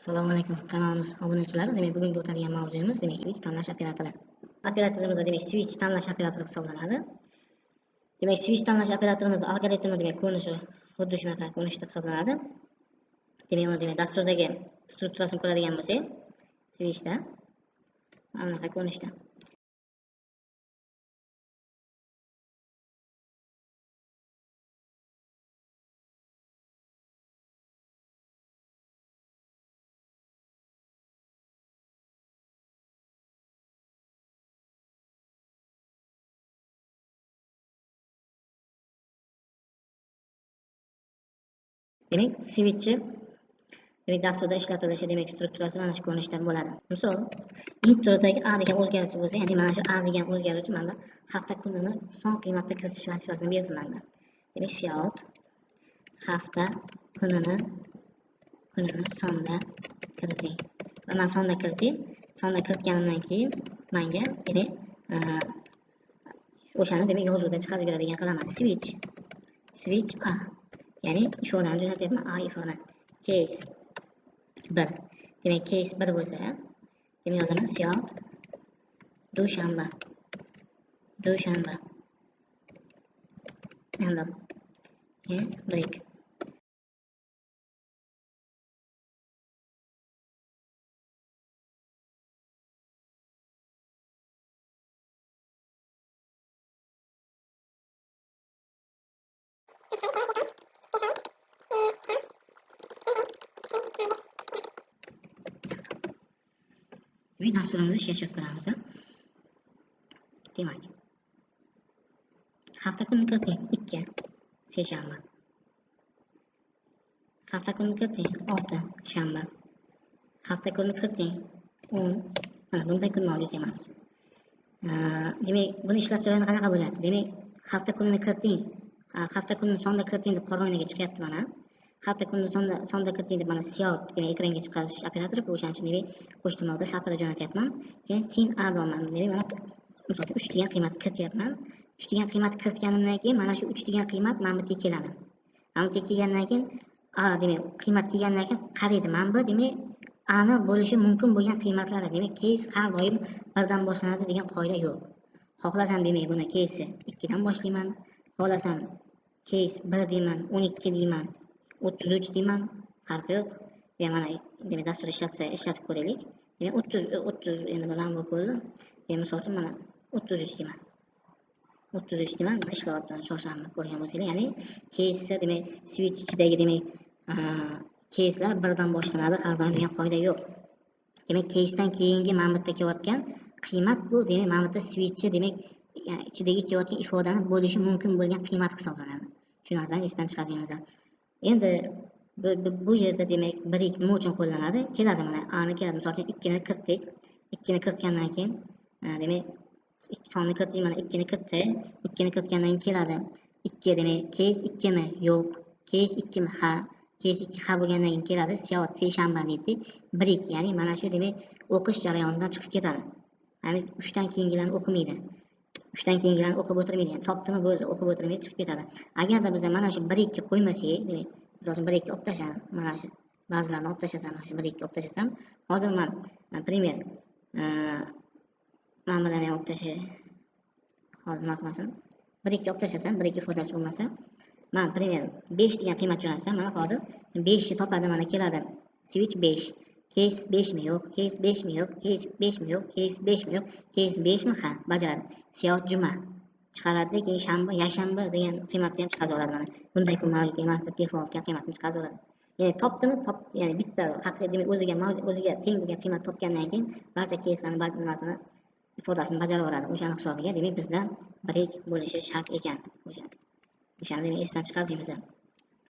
Assalomu alaykum kanalimiz obunachilari. Demak, bugungi o'tadigan mavzuyimiz switch tanlash operatori. Operatorimiz demak switch tanlash operatori hisoblanadi. Demak, switch tanlash operatorimiz algoritmi demak ko'rinishi xuddi shunaqa ko'rinishda hisoblanadi. Demak, uni dasturdagi strukturasini ko'radigan bo'lsak, switchda mana bunaqa ko'rinishda. Demak, switchni demak dasturda ishlatilishi demak strukturasi mana shu ko'rinishda bo'ladi. Misol, introdagi A degan o'zgarish bo'lsa, ya'ni mana shu A degan o'zgarish mana hafta kunini son qiymatda kiritish vazifasini berdi menda. Demak, count hafta kunini sonda kiriting. Va men sonda kiritganimdan keyin menga demak o'shani demak yozuvda chiqarib beradigan qilaman. Switch A. Ya'ni ifodani jo'natyapman. A ifoda. Case 1. Demak, case 1 bo'lsa, demak yozaman count dushanba. Endi break. Demak, dasturimizni ishga tushirib ko'ramiz. Demak, hafta kunini kiriting 2 seshanba. Hafta kunini kiriting 6 shanba. Hafta kunini kiriting 10. Mana bunday kun mavjud emas. Demak, buni ishlash jarayoni qanaqa bo'lyapti? Demak, hafta kunini kiriting, hafta kunini sonda kiriting deb qora oynaga chiqyapti mana. Hafta kunini sonda kiriting deb mana count demak ekranga chiqarish operatori o'shaning uchun demak qo'shtirnoqda satrga jo'natyapman. Keyin sin a deyman. Demak, mana misol 3 degan qiymat kirityapman. 3 degan qiymat kiritganimdan keyin mana shu 3 degan qiymat mana bu yerga keladi. Mana bu yerga kelgandan keyin a demak qiymat kelgandan keyin qaraydi. Mana bu demak a ni bo'lishi mumkin bo'lgan qiymatlari. Demak, case har doim 1 dan boshlanadi degan qoida yo'q. Xohlasam demak buni case 2 dan boshlayman. Xohlasam case 1 deyman, 12 deyman, 33 deyman, farqi yo'q. Demak, mana demak dastur ishlatib ko'raylik. Demak, 30 endi bilan bu bo'ldi. Demak, misol uchun mana 33 deyman. 33 deyman, ishlayapti chorshanba ko'rgan bo'lsanglar, ya'ni case demak switch ichidagi demak case'lar 1 dan boshlanadi, har doim degan qoida yo'q. Demak, case'dan keyingi mana bu yerda kelayotgan qiymat bu demak mana bu yerda switchni demak ichidagi kelayotgan ifodani bo'lishi mumkin bo'lgan qiymat hisoblanadi. Shu narsani esdan chiqarsangiz. Endi bu yerda demak break nima uchun qo'llanadi? Keladi mana a ni keladi. Misol uchun 2 ni kiritdik. 2 ni kiritgandan keyin demak sonni kiritdik, mana 2 ni kiritsa, 2 ni kiritgandan keyin keladi. 2 demak case 2 mi? Yo'q. Case 2 mi? Ha. Case 2 ha bo'lgandan keyin keladi. Count seshanba deydi. Break, ya'ni mana shu demak o'qish jarayonidan chiqib ketadi. Ya'ni 3 dan keyingilarni o'qimaydi. 3 dan keyingilarni o'qib o'tirmaydi. Yani topdimi bo'ldi, o'qib o'tirmaydi, chiqib ketadi. Agarda biz mana shu breakni qo'ymasak, demak, o'zim breakni olib tashladim. Mana shu ba'zilarni olib tashlasam, mana shu breakni olib tashlasam, hozir men primer men bilan ham olib tashay. Hozir nima qilmasin? Breakni olib tashlasam, break ifodasi bo'lmasa, men primer 5 degan qiymat jo'natsam, mana hozir 5 ni topadi, mana keladi. Switch 5. Case 5 mi yo'q? Case 5 mi yo'q? Case 5 mi yo'q? Case 5 mi yo'q? Case 5 mi? Ha, bajaradi. Count juma chiqaradi, keyin shanba, yakshanba degan qiymatni ham chiqarib oladi mana. Bunday kun mavjud emas deb default qiymatni chiqarib oladi. Ya'ni topdimi? Ya'ni bitta haqiqiy demak o'ziga teng bo'lgan qiymat topgandan keyin barcha case'larni nimasini ifodasini bajarib oladi. O'shani hisobiga demak bizda break bo'lishi shart ekan. O'shani demak esdan chiqarmaymiz.